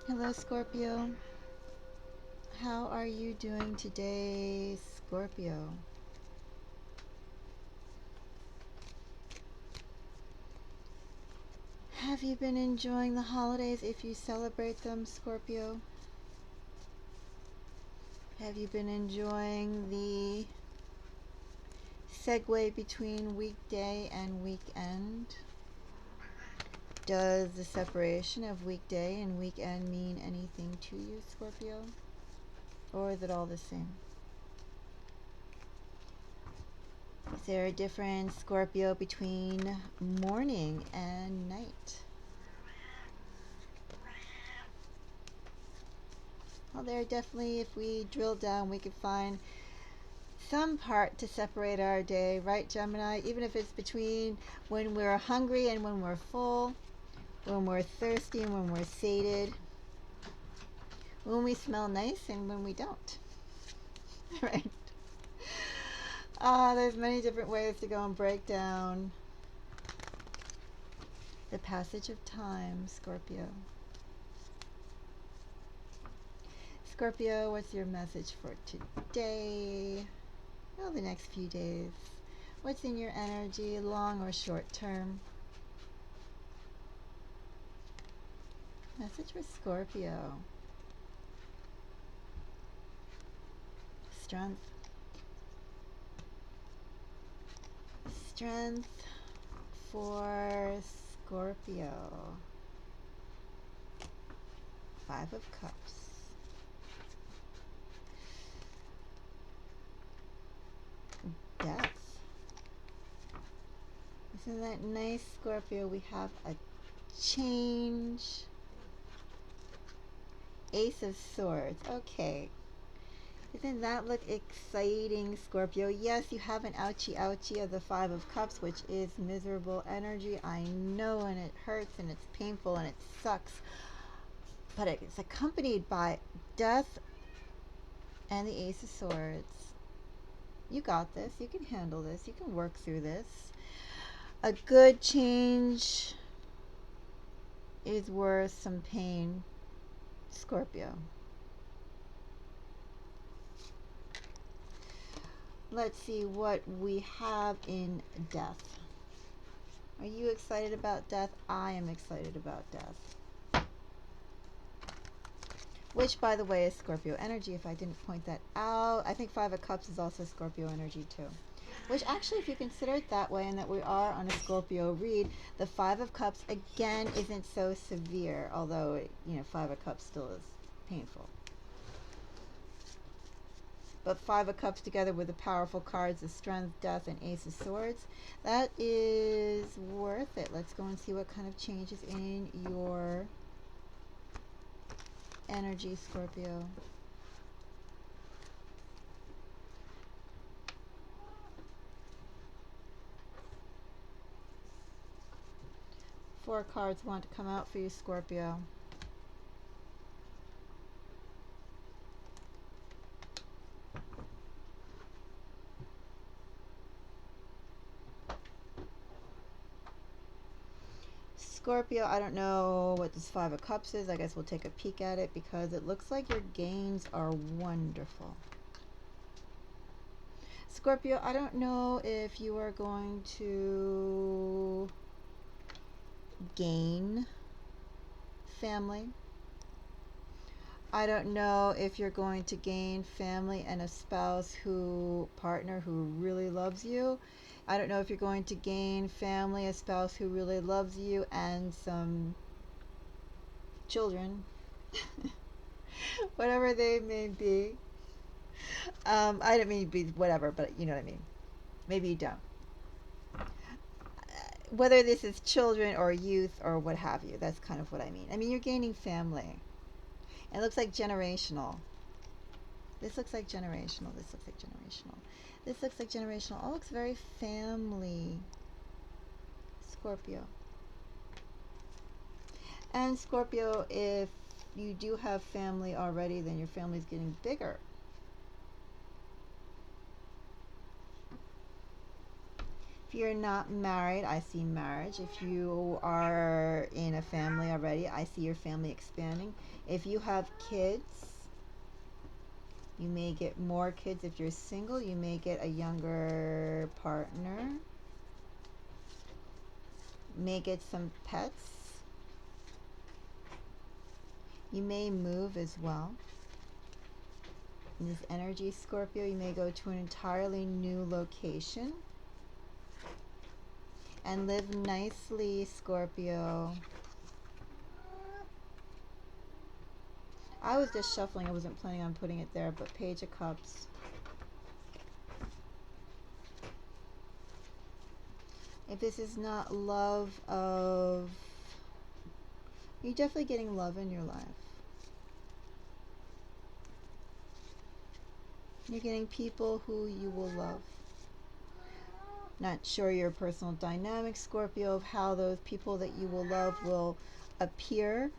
Hello, Scorpio. How are you doing today, Scorpio? Have you been enjoying the holidays if you celebrate them, Scorpio? Have you been enjoying the segue between weekday and weekend? Does the separation of weekday and weekend mean anything to you, Scorpio? Or is it all the same? Is there a difference, Scorpio, between morning and night? Well, there definitely, if we drill down, we could find some part to separate our day, right, Gemini? Even if it's between when we're hungry and when we're full, when we're thirsty and when we're sated, when we smell nice and when we don't, right? There's many different ways to go and break down the passage of time, Scorpio. Scorpio, what's your message for today? Well, the next few days. What's in your energy, long or short term? Message for Scorpio. Strength. Strength for Scorpio. Five of Cups. Death. Isn't that nice, Scorpio? We have a change. Ace of Swords. Okay. Doesn't that look exciting, Scorpio? Yes, you have an ouchie ouchie of the Five of Cups, which is miserable energy. I know, and it hurts, and it's painful, and it sucks. But it's accompanied by death and the Ace of Swords. You got this. You can handle this. You can work through this. A good change is worth some pain, Scorpio. Let's see what we have in death. Are you excited about death? I am excited about death. Which, by the way, is Scorpio energy, if I didn't point that out. I think Five of Cups is also Scorpio energy, too. Which, actually, if you consider it that way, and that we are on a Scorpio read, the Five of Cups, again, isn't so severe. Although, Five of Cups still is painful. But Five of Cups together with the powerful cards of Strength, Death, and Ace of Swords, that is worth it. Let's go and see what kind of changes in your energy, Scorpio. Four cards want to come out for you, Scorpio. Scorpio, I don't know what this Five of Cups is. I guess we'll take a peek at it because it looks like your gains are wonderful. Scorpio, I don't know if you are going to gain family. I don't know if you're going to gain family and a partner who really loves you. I don't know if you're going to gain family, a spouse who really loves you, and some children, whatever they may be. I don't mean to be whatever, but you know what I mean. Maybe you don't. Whether this is children or youth or what have you, that's kind of what I mean. I mean, you're gaining family. It looks like generational. This looks like generational. This looks like generational. This looks like generational. All looks very family. Scorpio. And Scorpio, if you do have family already, then your family's getting bigger. If you're not married, I see marriage. If you are in a family already, I see your family expanding. If you have kids, you may get more kids. If you're single, you may get a younger partner. May get some pets. You may move as well. In this energy, Scorpio, you may go to an entirely new location and live nicely, Scorpio. I was just shuffling. I wasn't planning on putting it there, but Page of Cups. If this is not love of... You're definitely getting love in your life. You're getting people who you will love. Not sure your personal dynamic, Scorpio, of how those people that you will love will appear.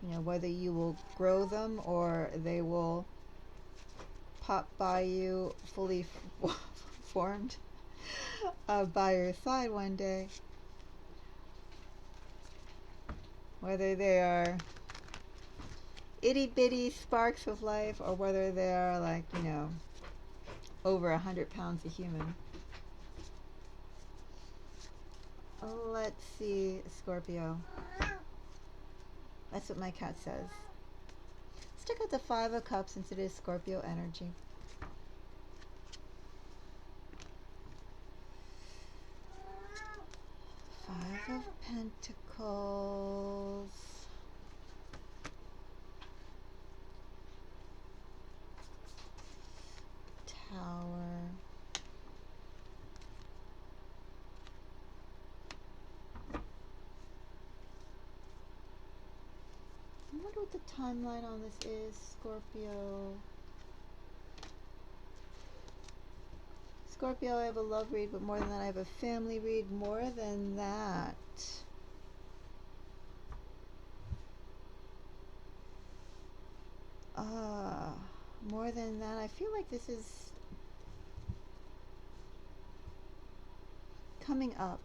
You know, whether you will grow them or they will pop by you fully formed by your side one day. Whether they are itty bitty sparks of life or whether they are like, you know, over 100 pounds a human. Let's see, Scorpio. That's what my cat says. Let's check out the Five of Cups since it is Scorpio energy. Five of Pentacles. Tower. I wonder what the timeline on this is, Scorpio. Scorpio, I have a love read, but more than that, I have a family read. More than that, more than that, I feel like this is coming up.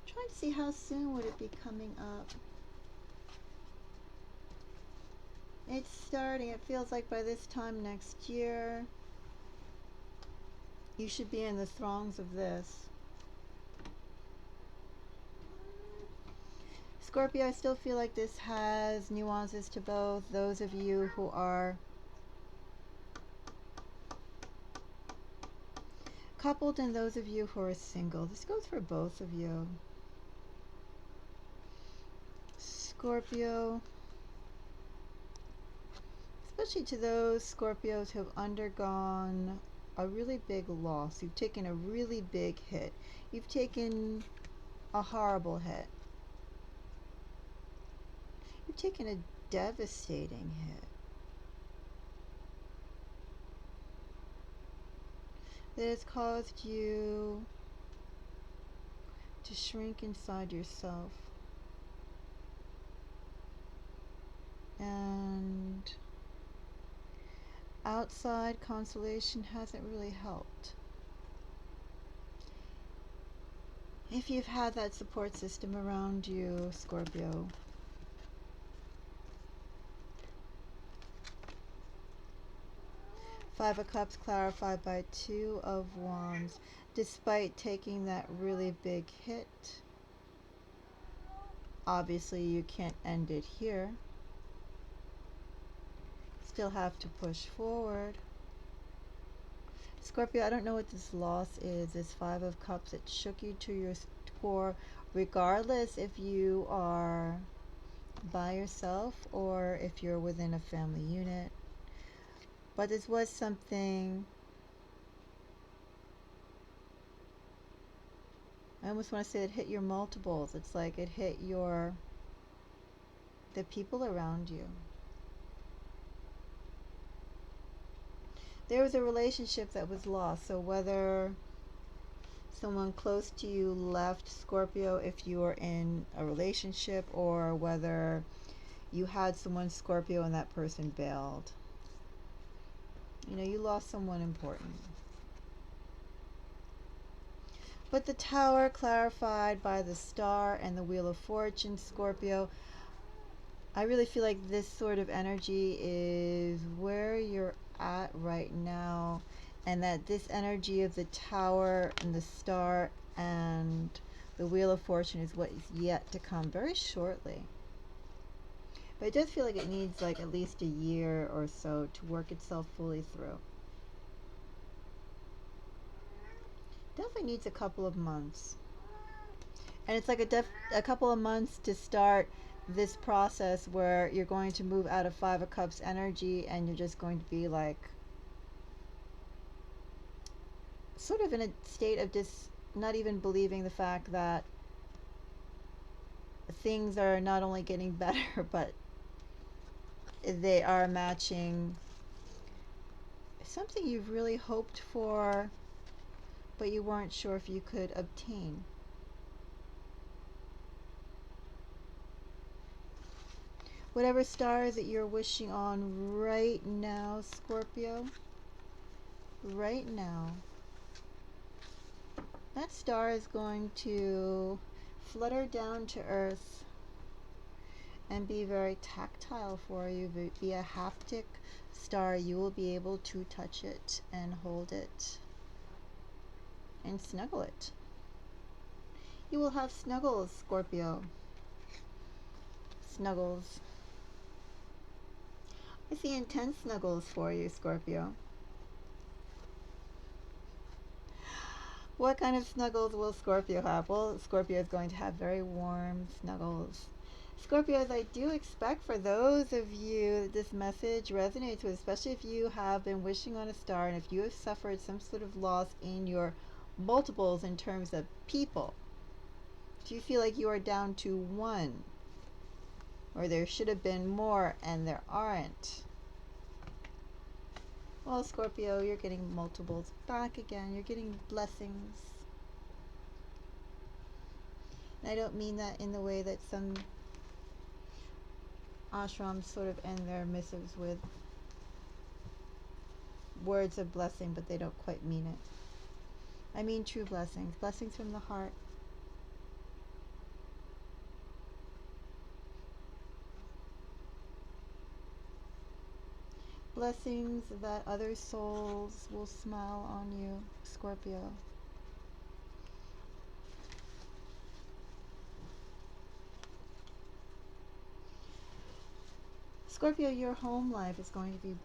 Trying to see how soon would it be coming up. It's starting. It feels like by this time next year, you should be in the throngs of this. Scorpio, I still feel like this has nuances to both those of you who are coupled and those of you who are single. This goes for both of you. Scorpio, especially to those Scorpios who have undergone a really big loss. You've taken a really big hit. You've taken a horrible hit. You've taken a devastating hit. That has caused you to shrink inside yourself. And outside consolation hasn't really helped. If you've had that support system around you, Scorpio, Five of Cups clarified by Two of Wands. Despite taking that really big hit, obviously you can't end it here. Still have to push forward. Scorpio, I don't know what this loss is. This Five of Cups, it shook you to your core, regardless if you are by yourself or if you're within a family unit. But this was something, I almost want to say it hit your multiples. It's like it hit the people around you. There was a relationship that was lost. So whether someone close to you left, Scorpio, if you were in a relationship, or whether you had someone, Scorpio, and that person bailed. You know, you lost someone important. But the Tower, clarified by the Star and the Wheel of Fortune, Scorpio, I really feel like this sort of energy is where you're at right now, and that this energy of the Tower and the Star and the Wheel of Fortune is what is yet to come very shortly. But it does feel like it needs like at least a year or so to work itself fully through. Definitely needs a couple of months. And it's like a couple of months to start this process where you're going to move out of Five of Cups energy, and you're just going to be like sort of in a state of just not even believing the fact that things are not only getting better, but they are matching something you've really hoped for, but you weren't sure if you could obtain. Whatever stars that you're wishing on right now, Scorpio, right now, that star is going to flutter down to earth and be very tactile for you, be a haptic star. You will be able to touch it and hold it and snuggle it. You will have snuggles, Scorpio. Snuggles. I see intense snuggles for you, Scorpio. What kind of snuggles will Scorpio have? Well, Scorpio is going to have very warm snuggles. Scorpios, I do expect for those of you that this message resonates with, especially if you have been wishing on a star and if you have suffered some sort of loss in your multiples in terms of people. Do you feel like you are down to one? Or there should have been more and there aren't? Well, Scorpio, you're getting multiples back again. You're getting blessings. And I don't mean that in the way that some ashrams sort of end their missives with words of blessing, but they don't quite mean it. I mean true blessings. Blessings from the heart. Blessings that other souls will smile on you, Scorpio. Scorpio, your home life is going to be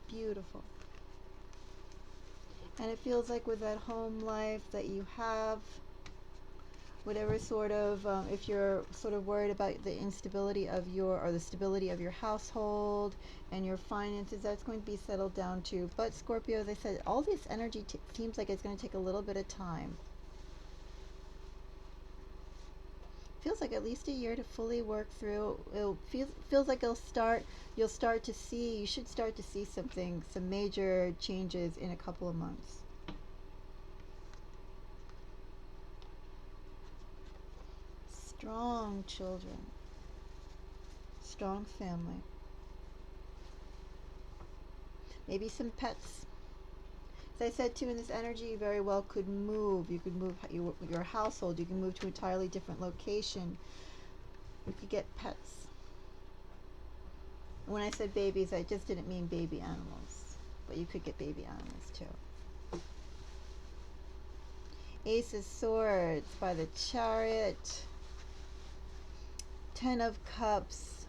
beautiful. And it feels like with that home life that you have, whatever sort of, if you're sort of worried about the instability of or the stability of your household and your finances, that's going to be settled down too. But Scorpio, as I said, all this energy seems like it's going to take a little bit of time. Feels like at least a year to fully work through. Feels like you'll start to see, you should start to see some major changes in a couple of months. Strong children, strong family, maybe some pets. As I said too, in this energy, you very well could move. You could move your household. You can move to an entirely different location. You could get pets. When I said babies, I just didn't mean baby animals, but you could get baby animals too. Ace of Swords by the Chariot. Ten of Cups.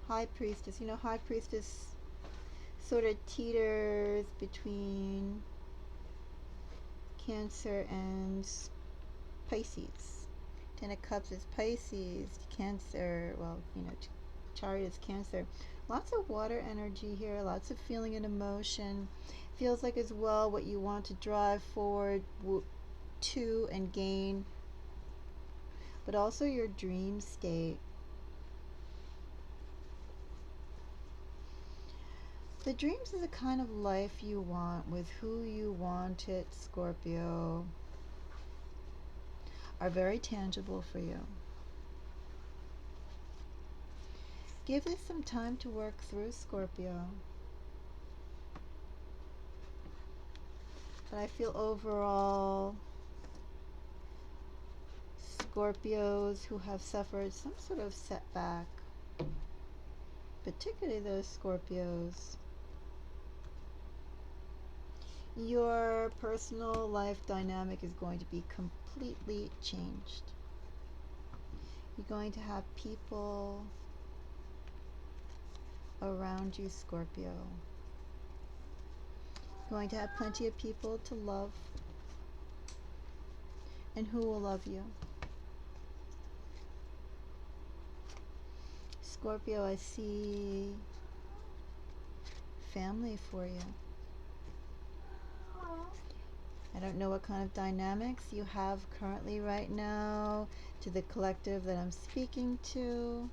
High Priestess. You know, High Priestess sort of teeters between Cancer and Pisces. Ten of Cups is Pisces. Cancer, well, you know, Chariot is Cancer. Lots of water energy here, lots of feeling and emotion. Feels like as well what you want to drive forward to and gain, but also your dream state. The dreams is the kind of life you want with who you want it, Scorpio, are very tangible for you. Give this some time to work through, Scorpio. But I feel overall, Scorpios who have suffered some sort of setback, particularly those Scorpios, your personal life dynamic is going to be completely changed. You're going to have people around you, Scorpio. You're going to have plenty of people to love and who will love you. Scorpio, I see family for you. I don't know what kind of dynamics you have currently right now to the collective that I'm speaking to.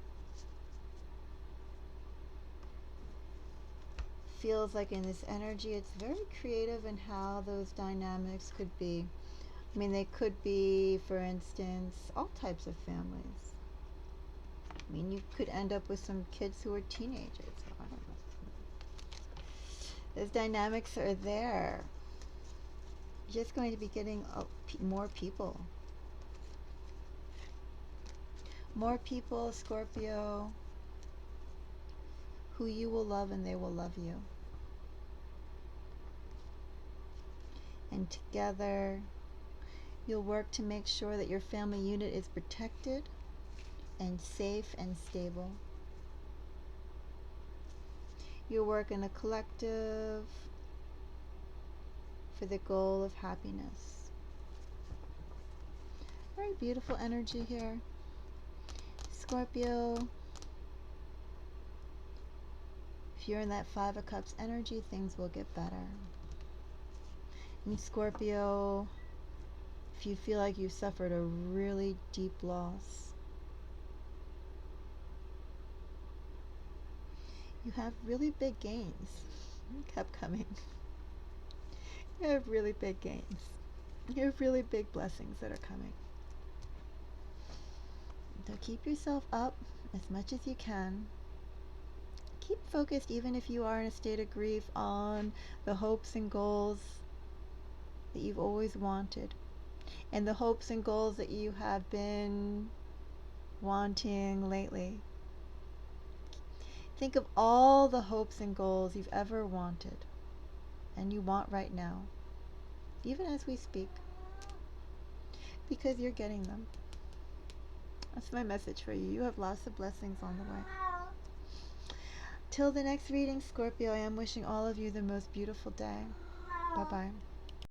Feels like in this energy it's very creative in how those dynamics could be. I mean, they could be, for instance, all types of families. I mean, you could end up with some kids who are teenagers. I don't know. Those dynamics are there. You're just going to be getting more people. More people, Scorpio, who you will love and they will love you. And together, you'll work to make sure that your family unit is protected and safe and stable. You work in a collective for the goal of happiness. Very beautiful energy here. Scorpio, if you're in that Five of Cups energy, things will get better. And Scorpio, if you feel like you've suffered a really deep loss, you have really big gains. Kept coming. You have really big gains. You have really big blessings that are coming. So keep yourself up as much as you can. Keep focused, even if you are in a state of grief, on the hopes and goals that you've always wanted, and the hopes and goals that you have been wanting lately. Think of all the hopes and goals you've ever wanted and you want right now, even as we speak, because you're getting them. That's my message for you. You have lots of blessings on the way. Till the next reading, Scorpio, I am wishing all of you the most beautiful day. Bye-bye.